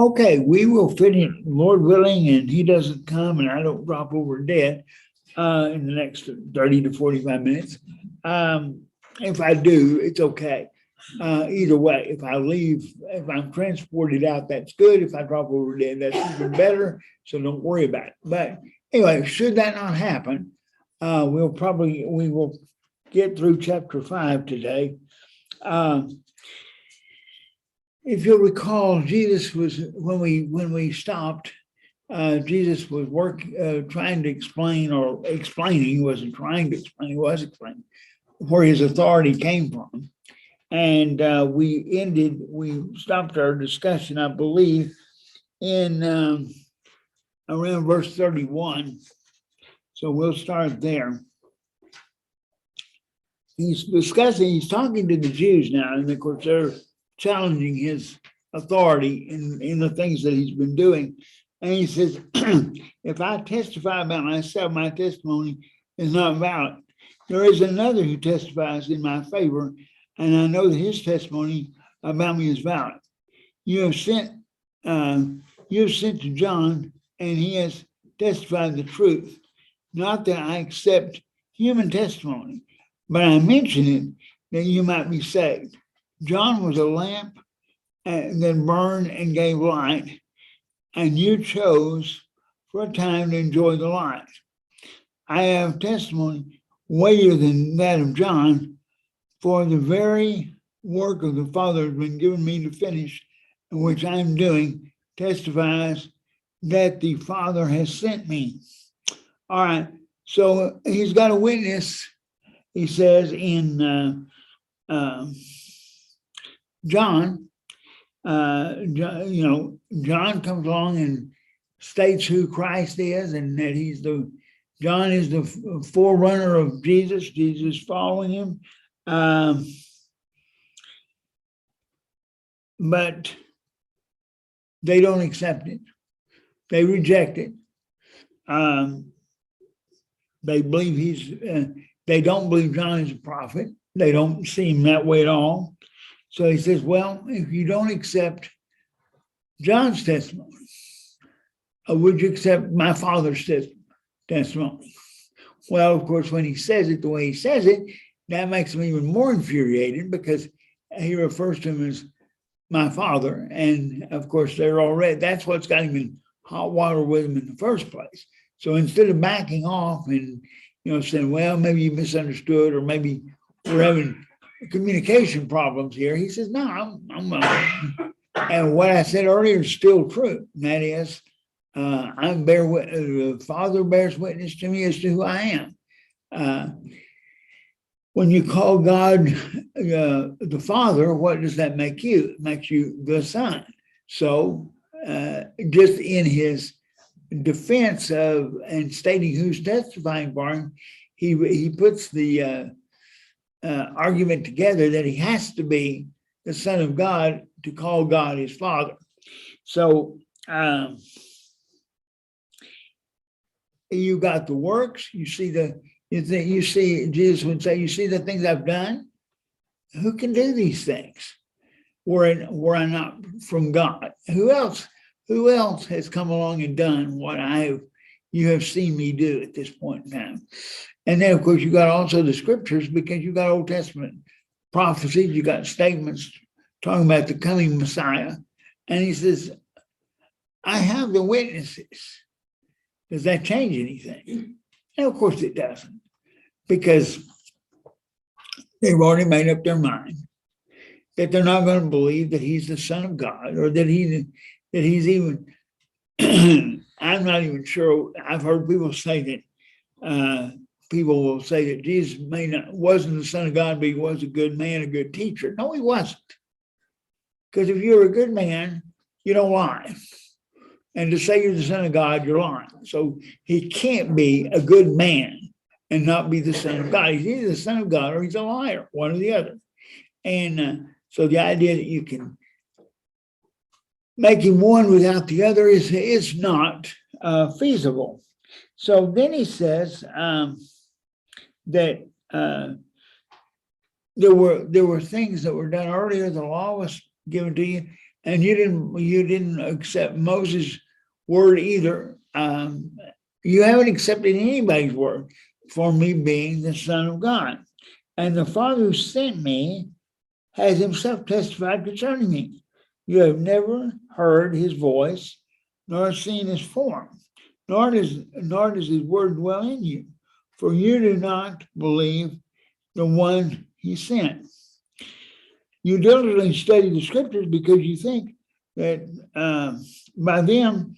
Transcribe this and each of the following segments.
Okay, we will finish, Lord willing, and he doesn't come and I don't drop over dead in the next 30 to 45 minutes. If I do, it's okay. Either way, if I leave, if I'm transported out, that's good. If I drop over dead, that's even better. So don't worry about it. But anyway, should that not happen, we will get through chapter 5 today. If you'll recall, Jesus was, when we stopped, Jesus was trying to explain, or explaining, he wasn't trying to explain, he was explaining where his authority came from. And we stopped our discussion, I believe, in around verse 31. So we'll start there. He's talking to the Jews now, and of course they're challenging his authority in the things that he's been doing. And he says, if I testify about myself, my testimony is not valid. There is another who testifies in my favor, and I know that his testimony about me is valid. You have sent to John, and he has testified the truth. Not that I accept human testimony, but I mention it that you might be saved. John was a lamp that burned and gave light, and you chose for a time to enjoy the light. I have testimony weightier than that of John, for the very work of the Father has been given me to finish, and which I'm doing, testifies that the Father has sent me. All right, so he's got a witness, he says in John, John comes along and states who Christ is, and that John is the forerunner of Jesus. Jesus following him, but they don't accept it. They reject it. They believe they don't believe John is a prophet. They don't see him that way at all. So he says, well, if you don't accept John's testimony, would you accept my Father's testimony? Well, of course, when he says it the way he says it, that makes him even more infuriated, because he refers to him as my Father. And of course, that's what's got him in hot water with him in the first place. So instead of backing off and, saying, well, maybe you misunderstood, or maybe we're having communication problems here, he says, no, I'm and what I said earlier is still true. And that is, the Father bears witness to me as to who I am. When you call God the Father, what does that make you? It makes you the Son. So just in his defense of and stating who's testifying for him, he puts the argument together that he has to be the Son of God to call God his Father. So you got the works. You see Jesus would say, you see the things I've done. Who can do these things? Were I not from God? Who else has come along and done what you have seen me do at this point in time? And then, of course, you got also the scriptures, because you got Old Testament prophecies, you got statements talking about the coming Messiah. And he says, I have the witnesses. Does that change anything? And of course it doesn't, because they've already made up their mind that they're not going to believe that he's the Son of God, or that he's even, I'm not even sure. I've heard people say that people will say that Jesus wasn't the Son of God, but he was a good man, a good teacher. No, he wasn't. Because if you're a good man, you don't lie. And to say you're the Son of God, you're lying. So he can't be a good man and not be the Son of God. He's either the Son of God or he's a liar, one or the other. And so the idea that you can make him one without the other is not feasible. So then he says that there were things that were done earlier. The law was given to you. and you didn't accept Moses' word either. You haven't accepted anybody's word for me being the Son of God. And the Father who sent me has himself testified concerning me. You have never heard his voice, nor seen his form, nor does his word dwell in you, for you do not believe the one he sent. You diligently study the scriptures because you think that by them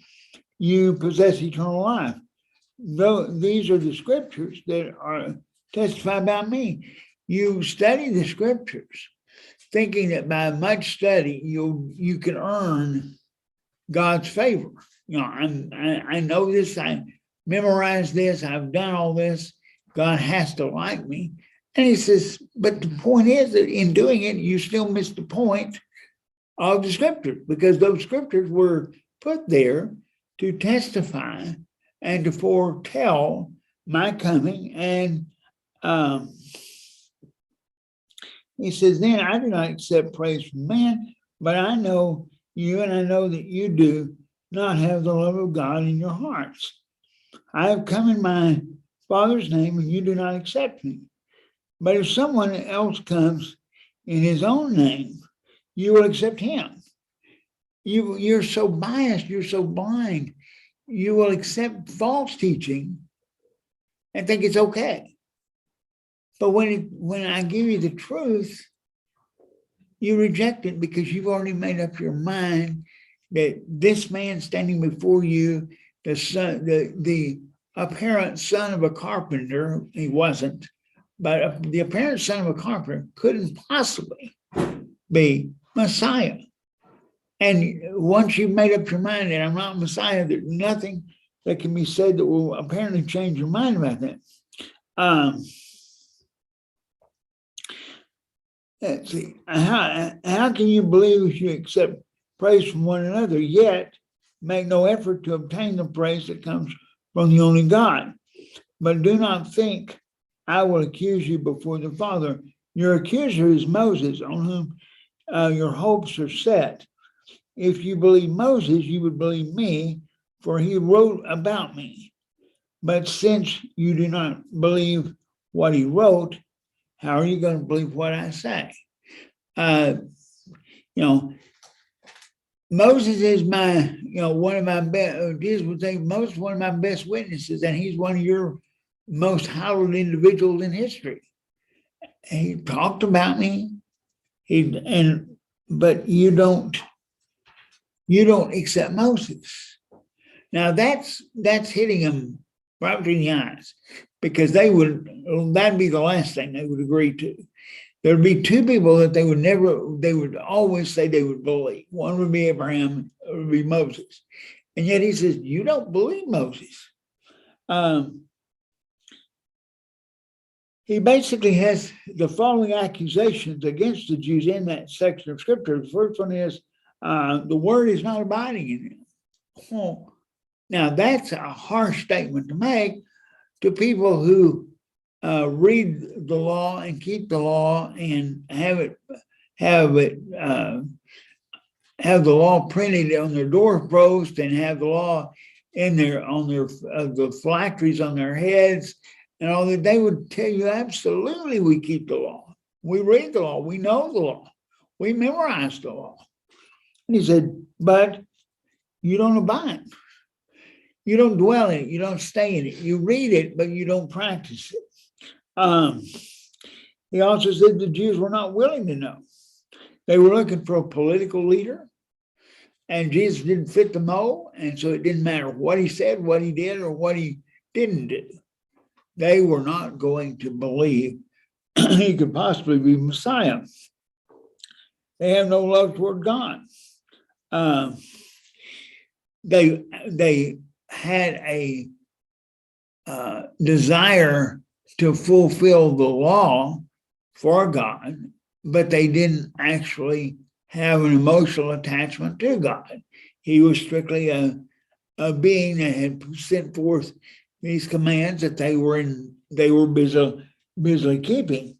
you possess eternal life. Though these are the scriptures that are testified by me. You study the scriptures thinking that by much study you can earn God's favor. You know, I know this, I memorized this, I've done all this, God has to like me. And he says, but the point is that in doing it, you still miss the point of the scriptures, because those scriptures were put there to testify and to foretell my coming. And he says, then I do not accept praise from man, but I know you, and I know that you do not have the love of God in your hearts. I have come in my Father's name, and you do not accept me. But if someone else comes in his own name, you will accept him. You're so biased, you're so blind. You will accept false teaching and think it's okay. But when I give you the truth, you reject it because you've already made up your mind that this man standing before you, the apparent son of a carpenter, he wasn't, but the apparent son of a carpenter couldn't possibly be Messiah. And once you've made up your mind that I'm not Messiah, there's nothing that can be said that will apparently change your mind about that. Let's see. How can you believe if you accept praise from one another, yet make no effort to obtain the praise that comes from the only God? But do not think I will accuse you before the Father. Your accuser is Moses, on whom your hopes are set. If you believe Moses, you would believe me, for he wrote about me. But since you do not believe what he wrote, how are you going to believe what I say? Moses is my, one of my best, Jesus would say, Moses is one of my best witnesses, and he's one of your most hallowed individuals in history. He talked about me, but you don't accept Moses. Now that's hitting them right between the eyes, because that'd be the last thing they would agree to. There'd be two people that they would always say they would believe. One would be Abraham, it would be Moses. And yet he says, you don't believe Moses. He basically has the following accusations against the Jews in that section of scripture. The first one is, the word is not abiding in him. Oh, now that's a harsh statement to make to people who read the law and keep the law and have the law printed on their doorpost and have the law in the phylacteries on their heads and all that. They would tell you, absolutely, we keep the law. We read the law. We know the law. We memorize the law. And he said, but you don't abide. You don't dwell in it. You don't stay in it. You read it, but you don't practice it. He also said the Jews were not willing to know. They were looking for a political leader, and Jesus didn't fit the mold, and so it didn't matter what he said, what he did, or what he didn't do. They were not going to believe he could possibly be Messiah. They have no love toward God. They had a desire to fulfill the law for God, but they didn't actually have an emotional attachment to God. He was strictly a being that had sent forth these commands that they were busily keeping.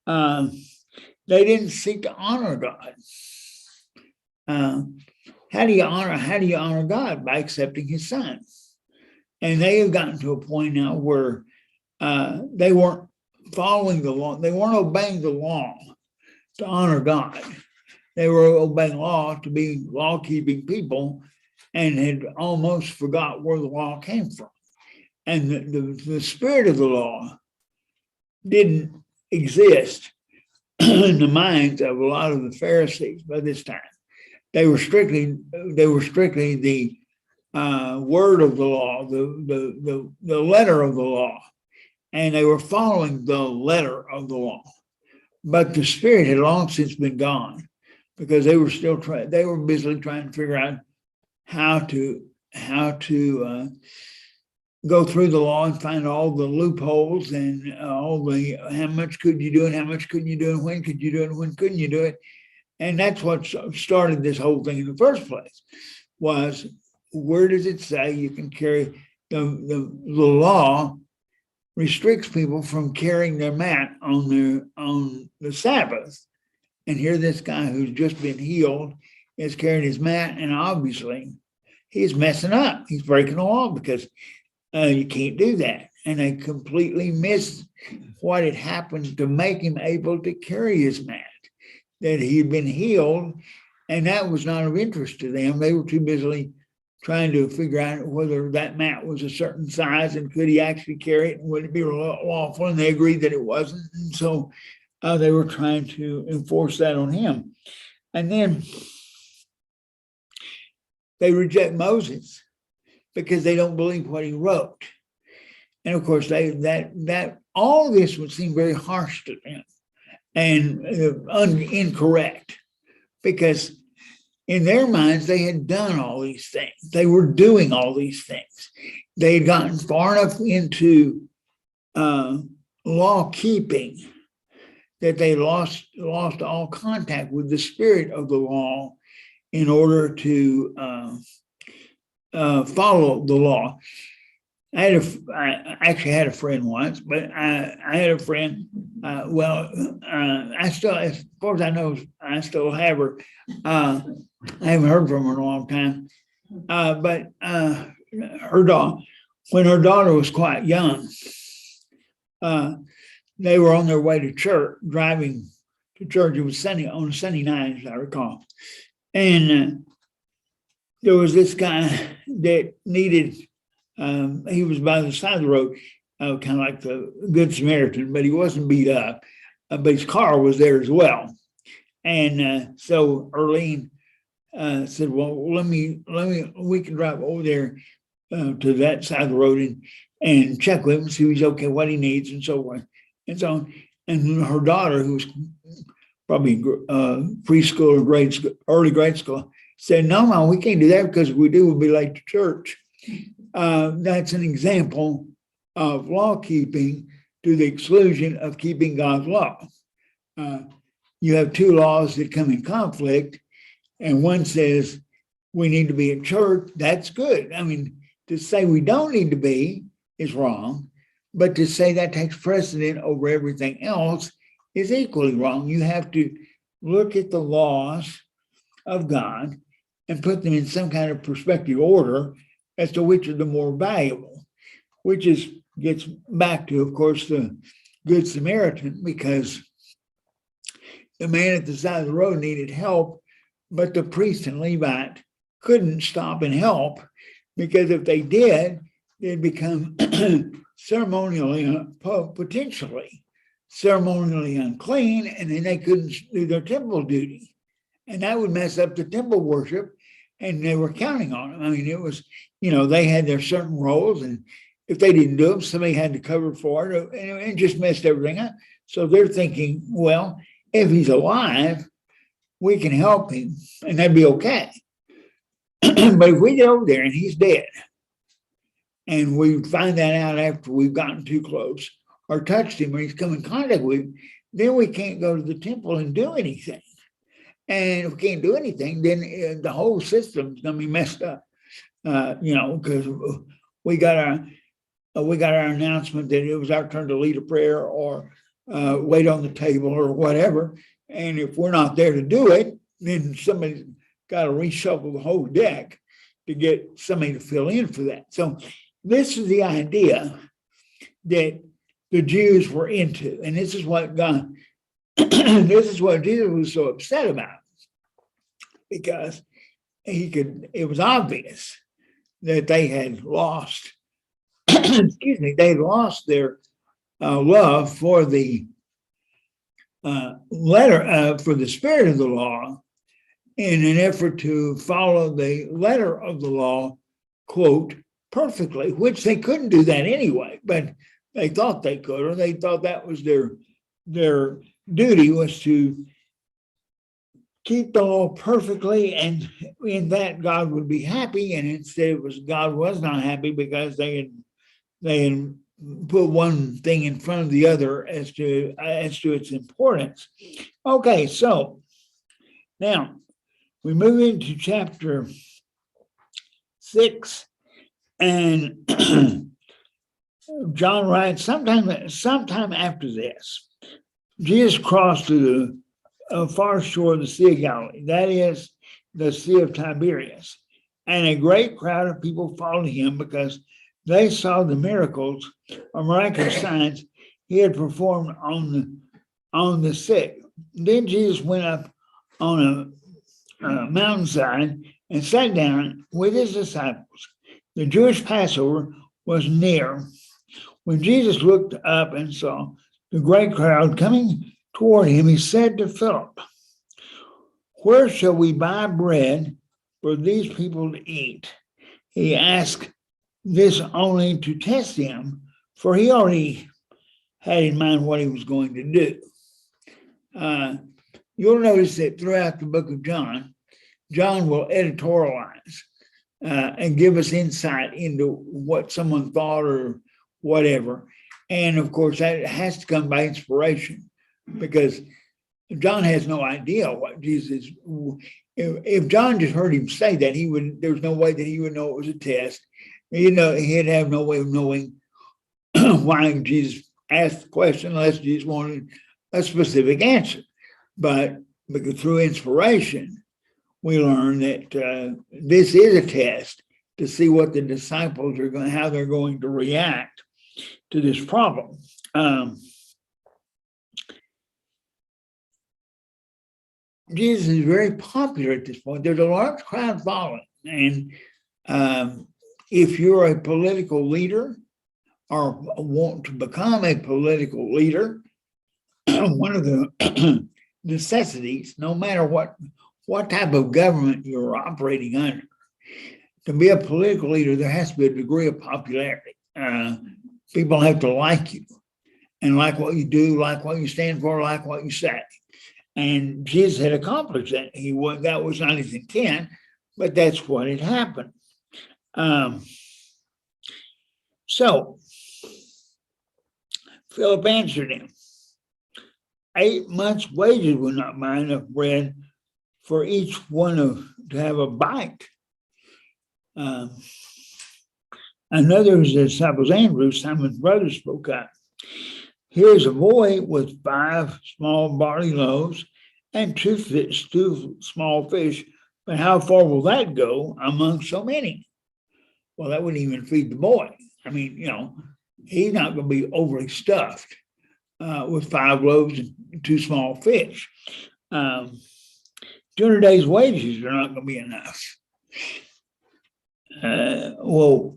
They didn't seek to honor God. how do you honor God? By accepting his son. And they have gotten to a point now where they weren't following the law. They weren't obeying the law to honor God. They were obeying law to be law-keeping people and had almost forgot where the law came from. And the spirit of the law didn't exist in the minds of a lot of the Pharisees by this time. They were strictly the word of the law, the letter of the law, and they were following the letter of the law. But the spirit had long since been gone, because they were still they were busily trying to figure out how to go through the law and find all the loopholes and all the how much could you do and how much couldn't you do and when could you do it and when couldn't you do it. And that's what started this whole thing in the first place, was where does it say you can carry the law restricts people from carrying their mat on the Sabbath. And here this guy who's just been healed is carrying his mat, and obviously he's messing up. He's breaking the law because you can't do that. And they completely missed what had happened to make him able to carry his mat, that he had been healed, and that was not of interest to them. They were too busily trying to figure out whether that mat was a certain size and could he actually carry it and would it be lawful, and they agreed that it wasn't. And so they were trying to enforce that on him. And then they reject Moses because they don't believe what he wrote. And of course, that all this would seem very harsh to them and incorrect, because in their minds, they had done all these things. They were doing all these things. They had gotten far enough into law keeping that they lost all contact with the spirit of the law in order to follow the law. I actually had a friend once, but I had a friend. I still, as far as I know, I still have her. I haven't heard from her in a long time. But her daughter, when her daughter was quite young, they were on their way to church, driving to church. It was Sunday, on a Sunday night, as I recall. And there was this guy that needed, he was by the side of the road, kind of like the Good Samaritan, but he wasn't beat up, but his car was there as well. And so Earlene said, well, we can drive over there to that side of the road and check with him, see if he's okay, what he needs, and so forth, and so on. And her daughter, who was probably preschool or grade school, early grade school, said, no, Mom, we can't do that, because if we do, we'll be late to church. That's an example of law keeping to the exclusion of keeping God's law. You have two laws that come in conflict, and one says we need to be at church. That's good. I mean, to say we don't need to be is wrong, but to say that takes precedent over everything else is equally wrong. You have to look at the laws of God and put them in some kind of perspective order as to which are the more valuable, which gets back to, of course, the Good Samaritan, because the man at the side of the road needed help, but the priest and Levite couldn't stop and help, because if they did, they'd become potentially ceremonially unclean, and then they couldn't do their temple duty. And that would mess up the temple worship, and they were counting on them. I mean, it was, they had their certain roles, and if they didn't do them, somebody had to cover for it, and it just messed everything up. So they're thinking, well, if he's alive, we can help him, and that'd be okay. But if we get over there and he's dead, and we find that out after we've gotten too close or touched him or he's come in contact with him, then we can't go to the temple and do anything. And if we can't do anything, then the whole system's going to be messed up, because we got our announcement that it was our turn to lead a prayer or wait on the table or whatever. And if we're not there to do it, then somebody's got to reshuffle the whole deck to get somebody to fill in for that. So this is the idea that the Jews were into, and this is what God, this is what Jesus was so upset about, because it was obvious that they had lost, excuse me, they lost their love for the letter, for the spirit of the law, in an effort to follow the letter of the law, quote, perfectly, which they couldn't do that anyway, but they thought they could, or they thought that was their duty, was to keep the law perfectly, and in that God would be happy. And instead it was God was not happy, because they had put one thing in front of the other as to its importance. Okay, so now we move into chapter 6, and John writes, sometime after this, Jesus crossed to the far shore of the Sea of Galilee, that is, the Sea of Tiberias, and a great crowd of people followed him, because they saw the miracles or miraculous signs he had performed on the sick. Then Jesus went up on a mountainside and sat down with his disciples. The Jewish Passover was near. When Jesus looked up and saw the great crowd coming toward him, he said to Philip, "Where shall we buy bread for these people to eat?" He asked this only to test him, for he already had in mind what he was going to do. You'll notice that throughout the book of John, John will editorialize and give us insight into what someone thought or whatever. And of course, that has to come by inspiration, because John has no idea what Jesus. If John just heard him say that, there's no way that he would know it was a test. He'd have no way of knowing why Jesus asked the question, unless Jesus wanted a specific answer. But because through inspiration, we learn that this is a test to see what the disciples are going, how they're going to react to this problem. Jesus is very popular at this point. There's a large crowd following, and if you're a political leader or want to become a political leader, one of the necessities, no matter what type of government you're operating under, to be a political leader, there has to be a degree of popularity. People have to like you and like what you do, like what you stand for, like what you say. And Jesus had accomplished that. That was not his intent, but that's what had happened. So Philip answered him, 8 months' wages would not buy enough bread for each one to have a bite. Another of his disciples, Andrew, Simon's brother, spoke up. Here's a boy with 5 small barley loaves and 2 small fish, but how far will that go among so many? Well, that wouldn't even feed the boy. I mean, he's not going to be overly stuffed with 5 loaves and 2 small fish. 200 days' wages are not going to be enough. Well,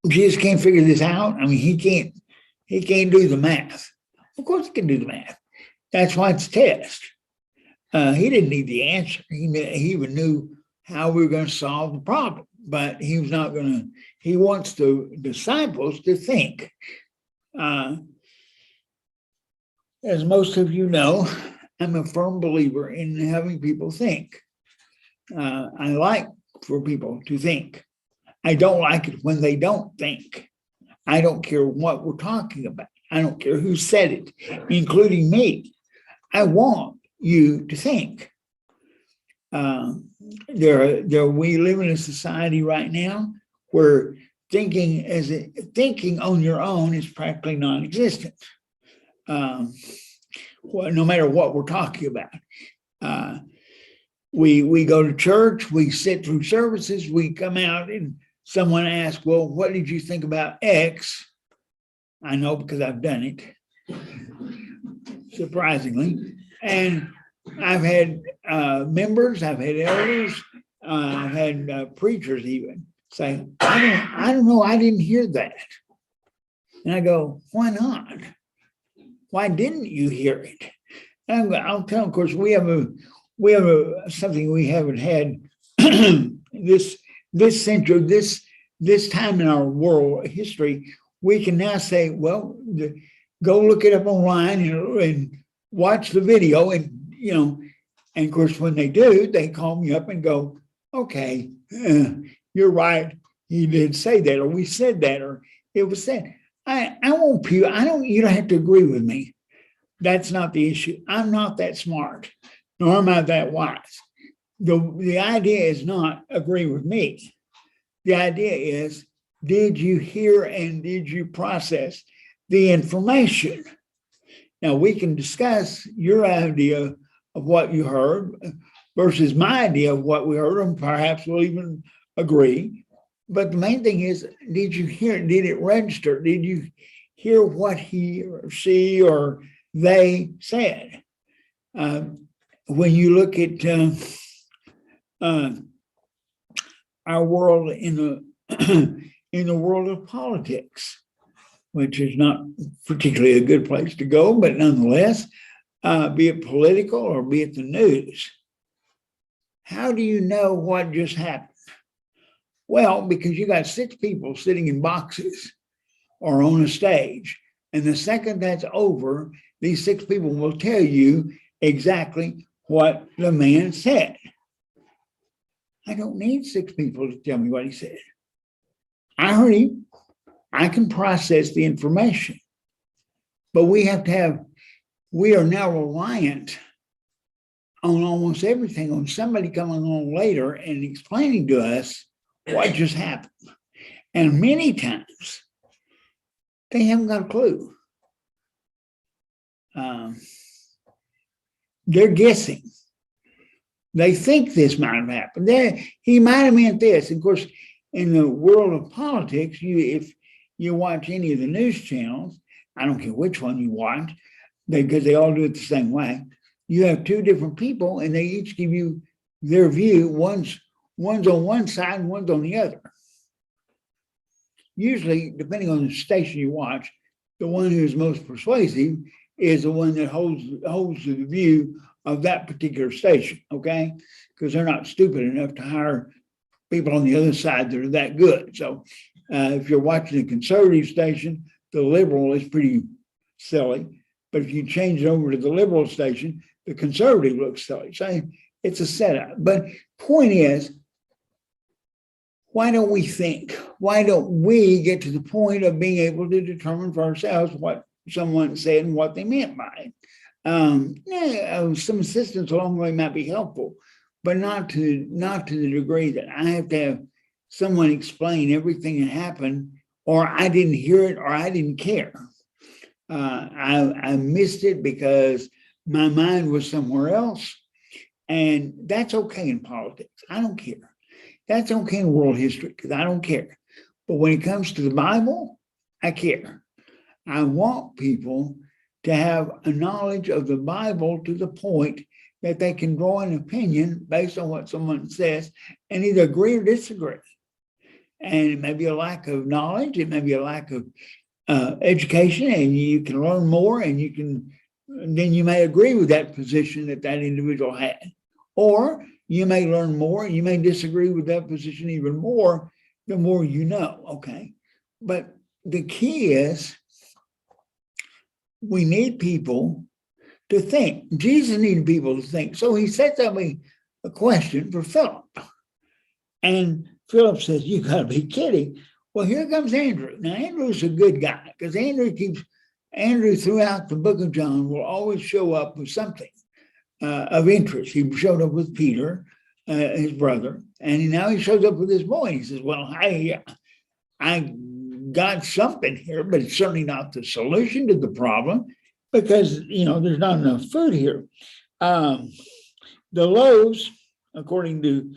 Jesus can't figure this out. I mean, he can't do the math. Of course he can do the math. That's why it's a test. He didn't need the answer. He even knew how we were going to solve the problem, but he was not going to. He wants the disciples to think. As most of you know, I'm a firm believer in having people think. I like for people to think. I don't like it when they don't think. I don't care what we're talking about. I don't care who said it, including me. I want you to think. We live in a society right now where thinking on your own is practically non-existent. No matter what we're talking about. we go to church, we sit through services, we come out and someone asks, well, what did you think about X? I know because I've done it, surprisingly. And I've had members, I've had elders, I've had preachers even say, I don't know, I didn't hear that. And I go, why not? Why didn't you hear it? And I'll tell them, of course, we have something we haven't had this century, this time in our world history. We can now say, well, go look it up online and watch the video, and and of course, when they do, they call me up and go, okay, you're right, he did say that, or we said that, or it was said. I won't you don't have to agree with me. That's not the issue. I'm not that smart, nor am I that wise. The idea is not agree with me. The idea is, did you hear and did you process the information? Now we can discuss your idea of what you heard versus my idea of what we heard, and perhaps we'll even agree. But the main thing is, did you hear it? Did it register? Did you hear what he or she or they said? When you look at our world in the world of politics, which is not particularly a good place to go, but nonetheless, be it political or be it the news, how do you know what just happened? Well, because you got 6 people sitting in boxes or on a stage, and the second that's over, these 6 people will tell you exactly what the man said. I don't need 6 people to tell me what he said. I heard him. I can process the information. But we are now reliant on almost everything, on somebody coming along later and explaining to us what just happened. And many times, they haven't got a clue. They're guessing. They think this might have happened. He might have meant this. Of course, in the world of politics, if you watch any of the news channels, I don't care which one you watch, because they all do it the same way. You have 2 different people, and they each give you their view. One's on one side, and one's on the other. Usually, depending on the station you watch, the one who's most persuasive is the one that holds the view of that particular station, okay? Because they're not stupid enough to hire people on the other side that are that good. So if you're watching a conservative station, the liberal is pretty silly. But if you change it over to the liberal station, the conservative looks silly. So it's a setup. But point is, why don't we think? Why don't we get to the point of being able to determine for ourselves what someone said and what they meant by it? Some assistance along the way might be helpful, but not to the degree that I have to have someone explain everything that happened, or I didn't hear it, or I didn't care. I missed it because my mind was somewhere else, and that's okay in politics. I don't care. That's okay in world history because I don't care. But when it comes to the Bible, I care. I want people to have a knowledge of the Bible to the point that they can draw an opinion based on what someone says and either agree or disagree. And it may be a lack of knowledge, it may be a lack of education, and you can learn more, and then you may agree with that position that individual had. Or you may learn more, you may disagree with that position even more, the more you know, okay? But the key is we need people to think. Jesus needed people to think. So he sets up a question for Philip. And Philip says, you gotta be kidding. Well, here comes Andrew. Now, Andrew's a good guy because Andrew throughout the book of John will always show up with something of interest. He showed up with Peter, his brother, and now he shows up with his boy. He says, well, I got something here, but it's certainly not the solution to the problem because, there's not enough food here. The loaves according to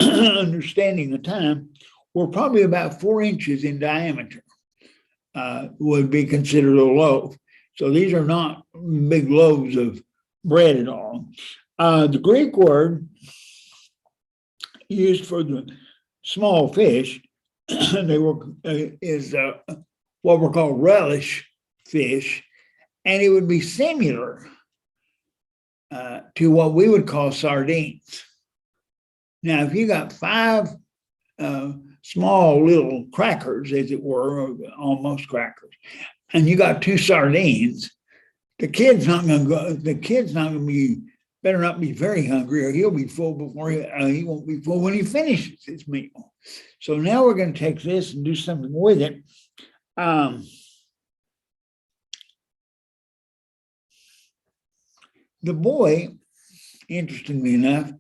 understanding the time, were probably about 4 inches in diameter, would be considered a loaf. So these are not big loaves of bread at all. The Greek word used for the small fish, they were is what were called relish fish, and it would be similar to what we would call sardines. Now, if you got 5 small little crackers, as it were, or almost crackers, and you got 2 sardines, the kid's not going to go. The kid's not going to be. Better not be very hungry, or he'll be full before he won't be full when he finishes his meal. So now we're going to take this and do something with it. The boy, interestingly enough,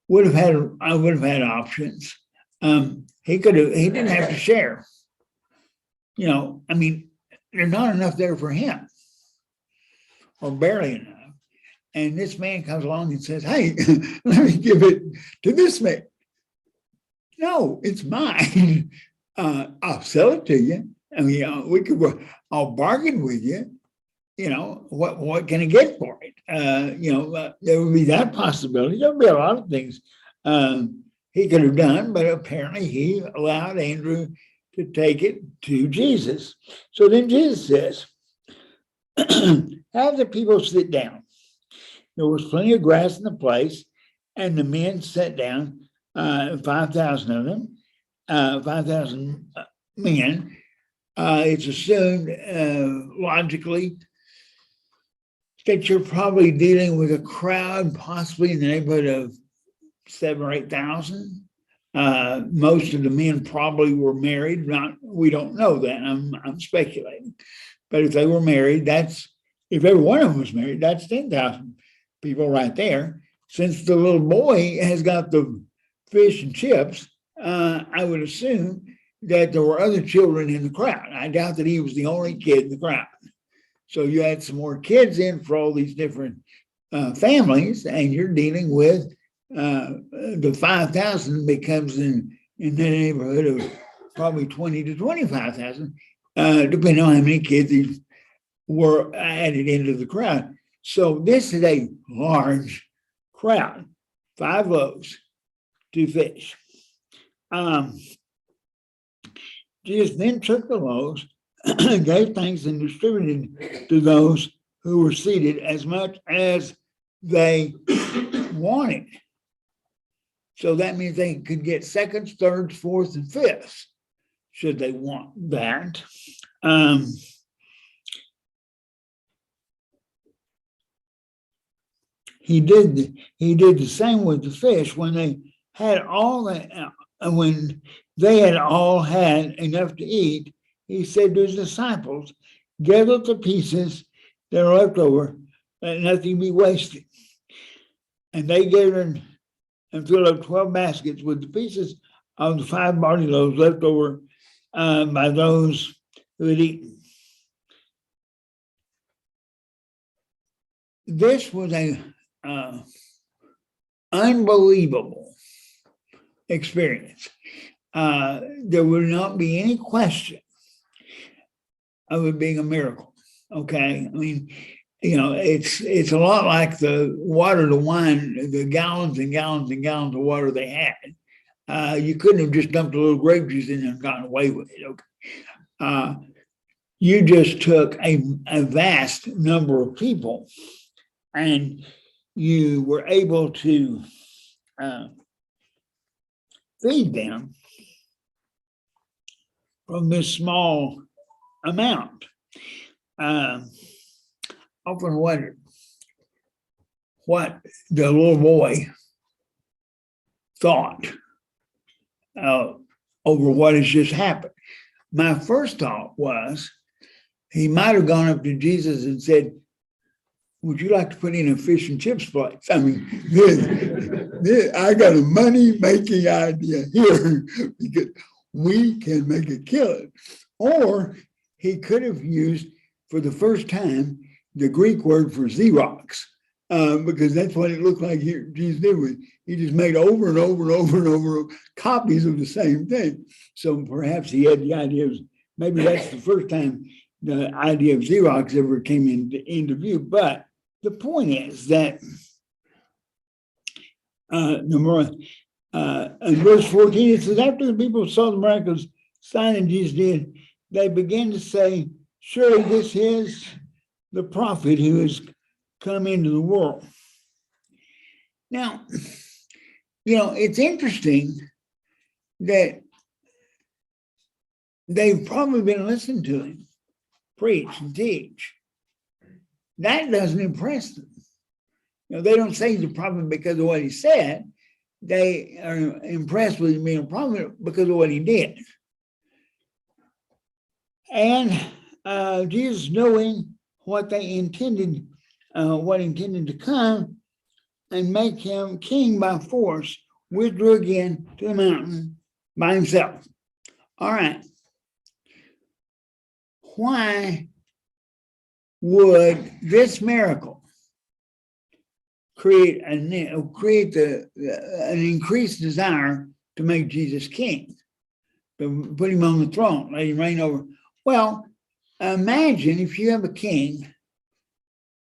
would have had options. He didn't have to share. I mean, there's not enough there for him, or barely enough. And this man comes along and says, "Hey, let me give it to this man." No, it's mine. I'll sell it to you. I mean, I'll bargain with you. What can I get for it? There would be that possibility. There'll be a lot of things he could have done, but apparently he allowed Andrew to take it to Jesus. So then Jesus says, "Have the people sit down." There was plenty of grass in the place, and the men sat down, 5,000 of them, 5,000 men. It's assumed logically that you're probably dealing with a crowd possibly in the neighborhood of 7,000 or 8,000. Most of the men probably were married. We don't know that. I'm speculating. But if they were married, if every one of them was married, that's 10,000 people right there. Since the little boy has got the fish and chips, I would assume that there were other children in the crowd. I doubt that he was the only kid in the crowd. So you had some more kids in for all these different families, and you're dealing with the 5,000 becomes in the neighborhood of probably 20 to 25,000, depending on how many kids were added into the crowd. So this is a large crowd, 5 loaves, 2 fish. Jesus then took the loaves, gave thanks, and distributed to those who were seated as much as they wanted. So that means they could get seconds, thirds, fourths, and fifths, should they want that. He did the same with the fish when they had all that. When they had all had enough to eat, he said to his disciples, "Gather the pieces that are left over, let nothing be wasted." And they gathered and filled up 12 baskets with the pieces of the 5 barley loaves left over by those who had eaten. This was a unbelievable experience. There would not be any question of it being a miracle. Okay, I mean, it's a lot like the water to wine, the gallons and gallons and gallons of water they had. You couldn't have just dumped a little grape juice in there and gotten away with it. Okay, you just took a vast number of people, and you were able to feed them from this small amount. Often wondered what the little boy thought over what has just happened. My first thought was he might have gone up to Jesus and said, "Would you like to put in a fish and chips place?" I mean, I got a money-making idea here because we can make a killing. Or he could have used, for the first time, the Greek word for Xerox. because that's what it looked like Jesus did with. He just made over and over and over and over copies of the same thing. So perhaps he had the idea of, maybe that's the first time the idea of Xerox ever came into view. But the point is that in verse 14, it says, after the people saw the miraculous sign that Jesus did, they began to say, surely this is the prophet who has come into the world. Now, it's interesting that they've probably been listening to him preach and teach. That doesn't impress them. They don't say he's a prophet because of what he said. They are impressed with him being a prophet because of what he did. And Jesus, knowing what they intended, to come and make him king by force, withdrew again to the mountain by himself. All right. Why would this miracle create an increased desire to make Jesus king, to put him on the throne, let him reign over? Well, imagine if you have a king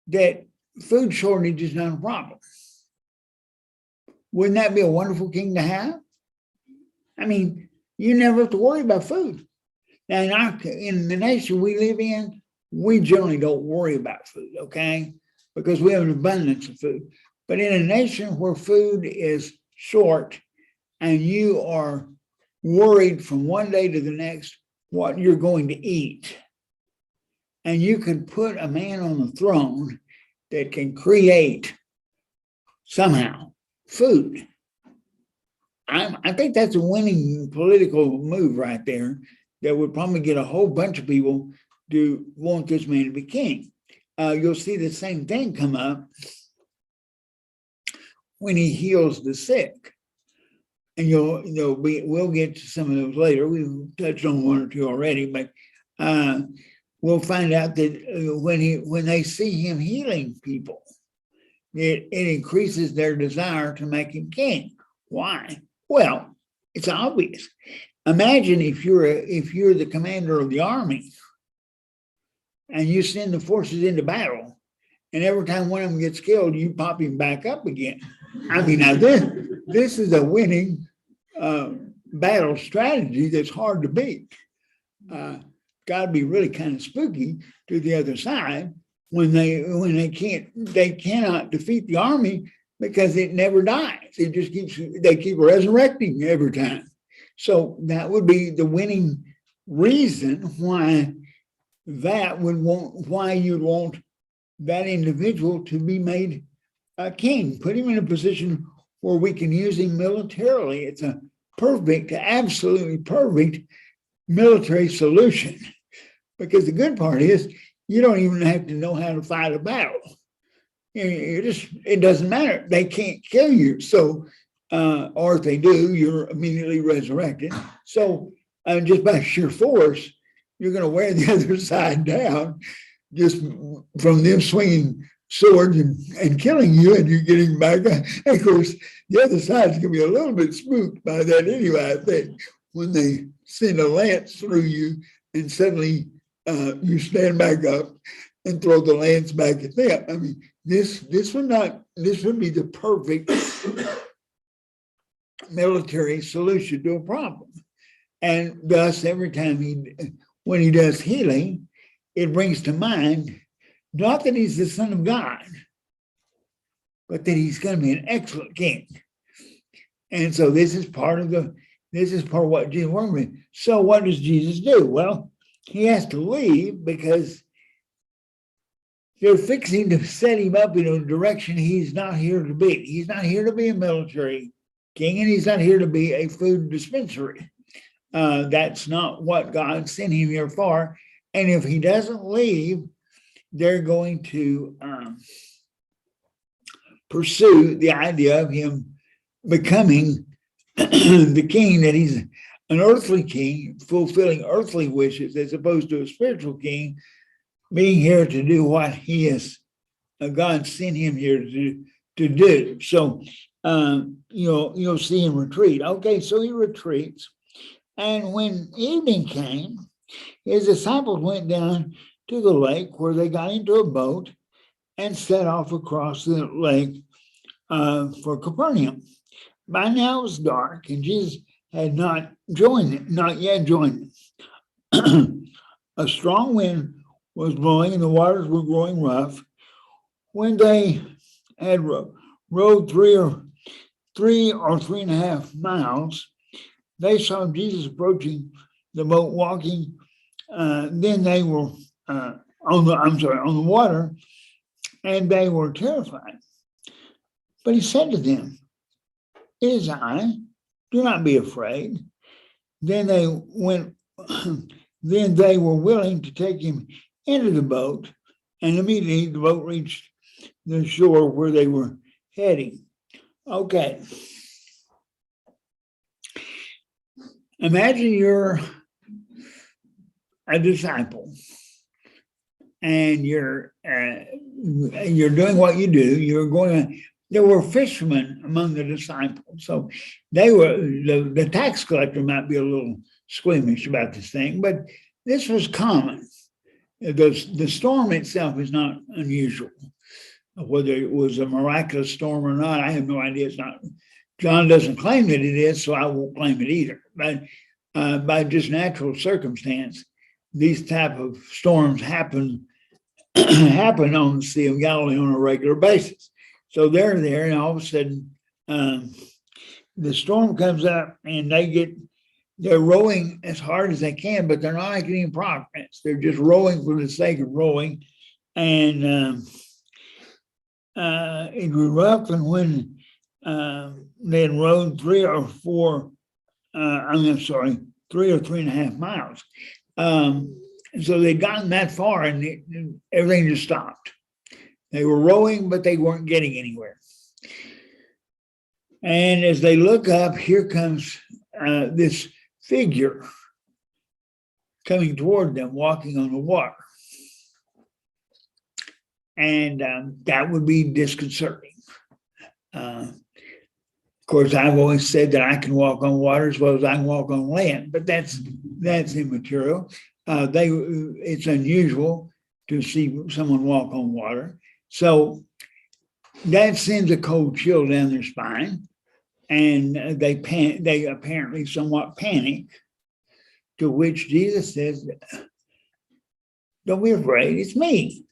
that food shortage is not a problem. Wouldn't that be a wonderful king to have? I mean, you never have to worry about food. Now, in the nation we live in, we generally don't worry about food, okay? Because we have an abundance of food. But in a nation where food is short and you are worried from one day to the next what you're going to eat, and you can put a man on the throne that can create somehow food, I think that's a winning political move right there that would probably get a whole bunch of people to want this man to be king. You'll see the same thing come up when he heals the sick. And we'll get to some of those later. We've touched on one or two already, but we'll find out that when they see him healing people, it increases their desire to make him king. Why? Well, it's obvious. Imagine if you're the commander of the army and you send the forces into battle, and every time one of them gets killed, you pop him back up again. I mean, now this is a winning battle strategy that's hard to beat. Got to be really kind of spooky to the other side when they cannot defeat the army because it never dies. They keep resurrecting every time. So that would be the winning reason why you'd want that individual to be made a king. Put him in a position where we can use him militarily. It's a absolutely perfect military solution. Because the good part is you don't even have to know how to fight a battle. It doesn't matter. They can't kill you. So, or if they do, you're immediately resurrected. So just by sheer force, you're going to wear the other side down just from them swinging swords and killing you, and you're getting back. And of course, the other side's going to be a little bit spooked by that anyway, I think, when they send a lance through you and suddenly you stand back up and throw the lance back at them. I mean, this would be the perfect military solution to a problem. And thus, every time when he does healing, it brings to mind not that he's the Son of God, but that he's going to be an excellent king. And so this is part of what Jesus wanted. So what does Jesus do? Well, he has to leave because they're fixing to set him up in a direction he's not here to be. He's not here to be a military king, and he's not here to be a food dispensary. That's not what God sent him here for. And if he doesn't leave, they're going to pursue the idea of him becoming the king, that he's an earthly king, fulfilling earthly wishes, as opposed to a spiritual king being here to do what he is God sent him here to do. So you'll see him retreat. Okay, so he retreats. And when evening came, his disciples went down to the lake where they got into a boat and set off across the lake for Capernaum. By now it was dark, and Jesus had not yet joined them. A strong wind was blowing, and the waters were growing rough. When they had rowed 3.5 miles, they saw Jesus approaching the boat, walking. Then they were on the water, and they were terrified. But he said to them, "It is I. Do not be afraid." Then they went. Then they were willing to take him into the boat, and immediately the boat reached the shore where they were heading. Okay. Imagine you're a disciple, and you're doing what you do. There were fishermen among the disciples, so they were the tax collector might be a little squeamish about this thing, but this was common. The storm itself is not unusual. Whether it was a miraculous storm or not, I have no idea. It's not. John doesn't claim that it is, so I won't claim it either. But by just natural circumstance, these type of storms happen on the Sea of Galilee on a regular basis. So they're there, and all of a sudden, the storm comes up, and they're rowing as hard as they can, but they're not making any progress. They're just rowing for the sake of rowing, and it grew rough. And when they had rowed 3 or 3.5 miles, so they'd gotten that far, and everything just stopped. They were rowing, but they weren't getting anywhere. And as they look up, here comes this figure coming toward them, walking on the water. And that would be disconcerting. Of course, I've always said that I can walk on water as well as I can walk on land, but that's immaterial. It's unusual to see someone walk on water. So that sends a cold chill down their spine, and they apparently somewhat panic, to which Jesus says, "Don't be afraid, it's me."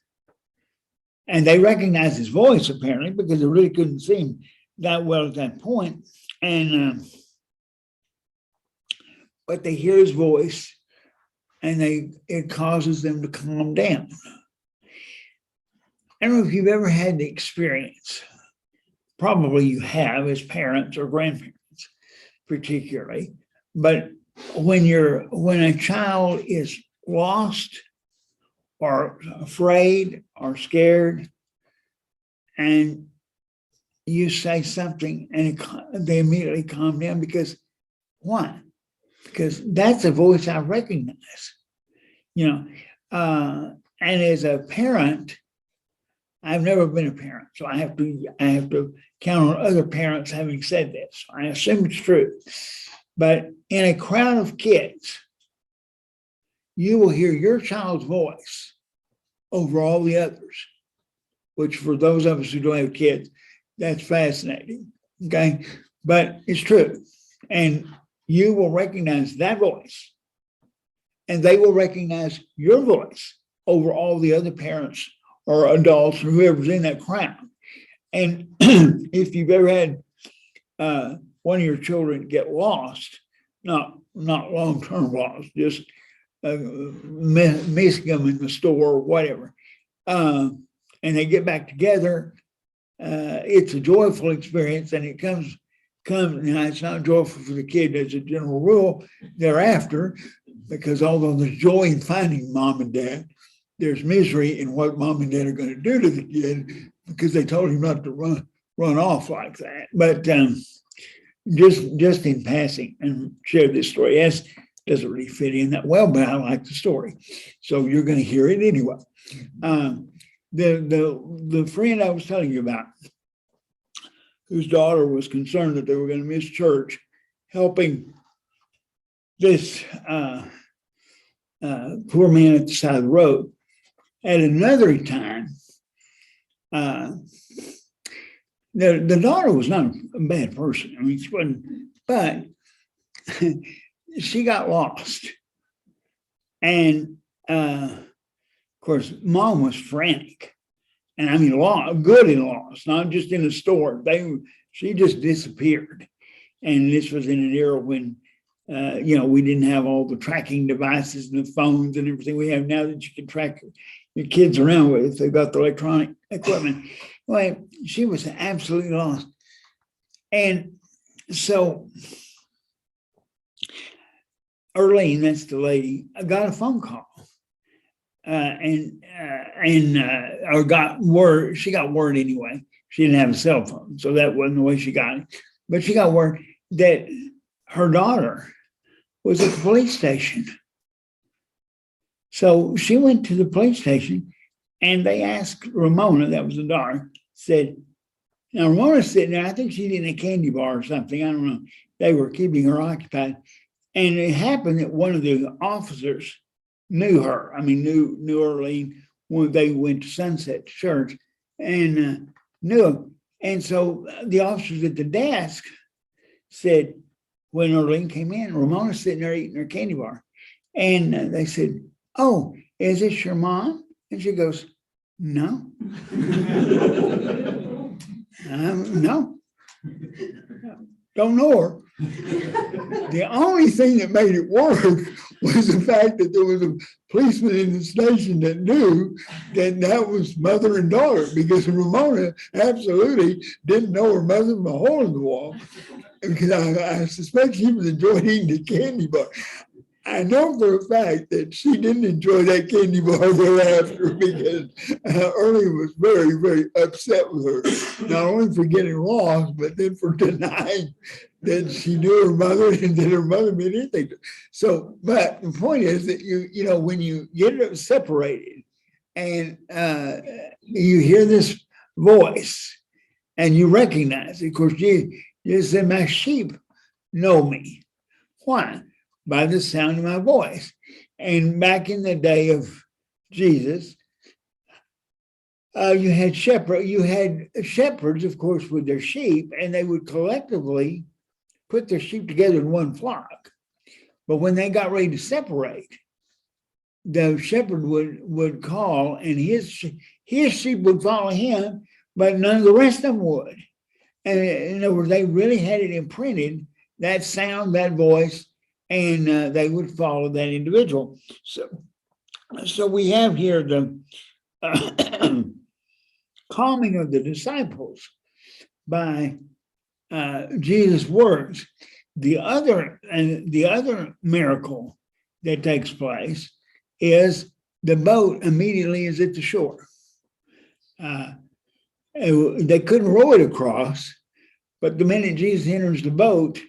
And they recognize his voice, apparently, because they really couldn't see him that well at that point. And but they hear his voice, and it causes them to calm down. I don't know if you've ever had the experience, probably you have as parents or grandparents particularly, but when a child is lost or afraid or scared, and you say something and they immediately calm down, because why? Because that's a voice I recognize, and as a parent, I've never been a parent, so I have to count on other parents having said this. I assume it's true. But in a crowd of kids, you will hear your child's voice over all the others, which for those of us who don't have kids, that's fascinating, okay? But it's true. And you will recognize that voice, and they will recognize your voice over all the other parents or adults or whoever's in that crowd. And if you've ever had one of your children get lost, not long-term lost, just missing them in the store or whatever, and they get back together, it's a joyful experience, and it comes. Now, it's not joyful for the kid as a general rule thereafter, because although there's joy in finding mom and dad, there's misery in what mom and dad are going to do to the kid because they told him not to run off like that. But just in passing, and share this story. Yes, doesn't really fit in that well, but I like the story, so you're going to hear it anyway. the friend I was telling you about, whose daughter was concerned that they were going to miss church, helping this poor man at the side of the road. At another time, the daughter was not a bad person. I mean, she wasn't, but she got lost. And of course, mom was frantic. And I mean, good and lost, not just in a store. She just disappeared. And this was in an era when, we didn't have all the tracking devices and the phones and everything we have now that you can track your kids around with if they've got the electronic equipment. Well, she was absolutely lost. And so Earlene, that's the lady, got a phone call. Or got word, she got word anyway. She didn't have a cell phone, so that wasn't the way she got it. But she got word that her daughter was at the police station. So she went to the police station and they asked Ramona, that was the daughter, said, now Ramona's sitting there, I think she's in a candy bar or something, I don't know. They were keeping her occupied. And it happened that one of the officers knew her. I mean, knew Earlene when they went to Sunset Church and knew her. And so the officers at the desk said, when Earlene came in, Ramona's sitting there eating her candy bar. And they said, oh, is this your mom? And she goes, no. No. Don't know her. The only thing that made it work was the fact that there was a policeman in the station that knew that was mother and daughter, because Ramona absolutely didn't know her mother from a hole in the wall. Because I suspect she was enjoying eating the candy bar. I know for a fact that she didn't enjoy that candy bar thereafter, because Ernie was very, very upset with her, not only for getting lost, but then for denying that she knew her mother and that her mother meant anything. So, but the point is that when you get separated and you hear this voice and you recognize it, of course, Jesus said, my sheep know me. Why? By the sound of my voice. And back in the day of Jesus, you had shepherds, of course, with their sheep, and they would collectively put their sheep together in one flock. But when they got ready to separate, the shepherd would call, and his sheep would follow him, but none of the rest of them would. And in other words, they really had it imprinted, that sound, that voice, and they would follow that individual. So we have here the calming of the disciples by Jesus' words. The other miracle that takes place is the boat immediately is at the shore. They couldn't row it across, but the minute Jesus enters the boat,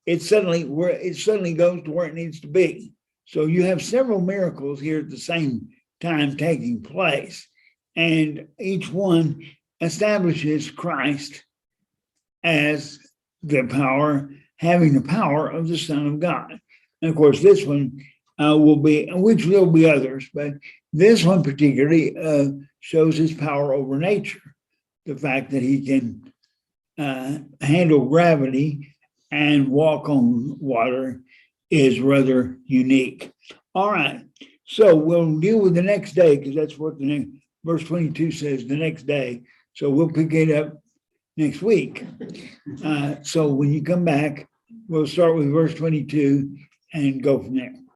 it suddenly goes to where it needs to be. So you have several miracles here at the same time taking place, and each one establishes Christ as the power, having the power of the Son of God. And of course, this one will be, which will be others, but this one particularly shows his power over nature. The fact that he can handle gravity and walk on water is rather unique. All right, so we'll deal with the next day, because that's what the next verse 22 says, the next day. So we'll pick it up next week. So when you come back, we'll start with verse 22 and go from there.